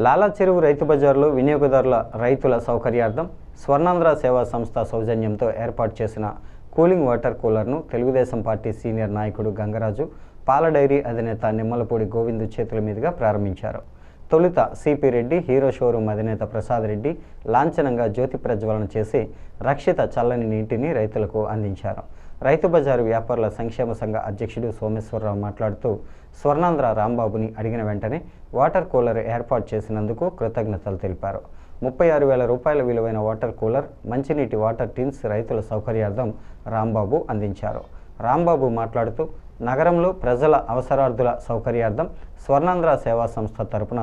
లాలా చెరువు రైతు బజార్లో వినియోగదారుల రైతుల సౌకర్యార్థం స్వర్ణాంధ్ర సేవా సంస్థ సౌజన్యంతో ఏర్పాటు చేసిన కూలింగ్ వాటర్ కూలర్ను తెలుగుదేశం పార్టీ సీనియర్ నాయకుడు గంగరాజు, పాల డైరీ అధినేత నిమ్మలపూడి గోవిందు చేతుల మీదుగా ప్రారంభించారు. తొలుత సిపి రెడ్డి, హీరో షోరూమ్ అధినేత ప్రసాద్ రెడ్డి లాంఛనంగా జ్యోతి ప్రజ్వలన చేసి రక్షిత చల్లని నీటిని రైతులకు అందించారు. రైతు బజారు వ్యాపారుల సంక్షేమ సంఘ అధ్యక్షుడు సోమేశ్వరరావు మాట్లాడుతూ స్వర్ణాంధ్ర రాంబాబుని అడిగిన వెంటనే వాటర్ కూలర్ ఏర్పాటు చేసినందుకు కృతజ్ఞతలు తెలిపారు. 36,000 రూపాయల విలువైన వాటర్ కూలర్, మంచినీటి వాటర్ టిన్స్ రైతుల సౌకర్యార్థం రాంబాబు అందించారు. రాంబాబు మాట్లాడుతూ నగరంలో ప్రజల అవసరార్థుల సౌకర్యార్థం స్వర్ణాంధ్ర సేవా సంస్థ తరపున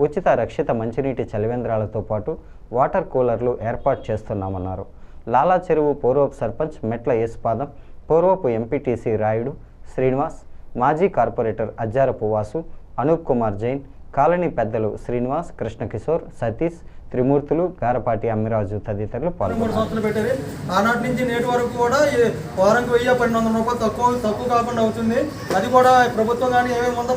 ఉచిత రక్షిత మంచినీటి చలివేంద్రాలతో పాటు వాటర్ కూలర్లు ఏర్పాటు చేస్తున్నామన్నారు. లాలా చెరువు పూర్వపు సర్పంచ్ మెట్ల యేసుపాదం, పూర్వపు ఎంపీటీసీ రాయుడు శ్రీనివాస్, మాజీ కార్పొరేటర్ అజ్జారపు వాసు, అనూప్ కుమార్ జైన్, కాలనీ పెద్దలు శ్రీనివాస్, కృష్ణకిషోర్, సతీష్, త్రిమూర్తులు, గారపాటి అమ్మిరాజు తదితరులు పాల్గొన్నారు. ఆనాటి నుంచి నేటి వరకు కూడా వారానికి 1,000-1,200 రూపాయలు తక్కువ కాకుండా అవుతుంది. అది కూడా ప్రభుత్వం కానీ ఏమేమి ఉందో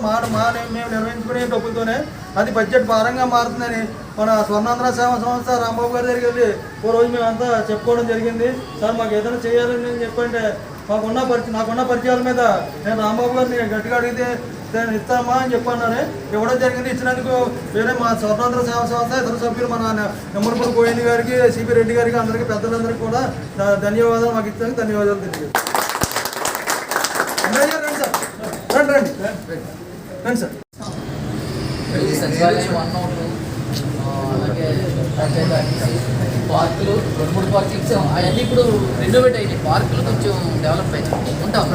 మేము నిర్వహించుకునే డబ్బులతోనే అది బడ్జెట్ భారంగా మారుతుందని మన స్వర్ణాంధ్ర సేవా సంస్థ రాంబాబు గారి దగ్గరికి వెళ్ళి ఓ రోజు మేమంతా చెప్పుకోవడం జరిగింది. సార్ మాకు ఏదైనా చేయాలని చెప్పంటే నాకున్న పరిచయాల మీద నేను రాంబాబు గారిని గట్టిగా అడిగితే నేను ఇస్తామా అని చెప్పన్నానే ఇవ్వడం జరిగింది. ఇచ్చినందుకు వేరే మా స్వర్ణాంధ్ర సేవా సంస్థ ఇతర సభ్యులు మన నిమ్మలపూడి గోవింద్ గారికి, సిపి రెడ్డి గారికి, అందరికీ పెద్దలందరికీ కూడా ధన్యవాదాలు. మాకు ఇచ్చానికి ధన్యవాదాలు తెలియదు. రండి సార్. సచివాలయం అలాగే పార్కులు 2-3 పార్కులు అవన్నీ ఇప్పుడు రెనోవేట్ అయినాయి. పార్కులు కొంచెం డెవలప్ అయినాయి ఉంటాం.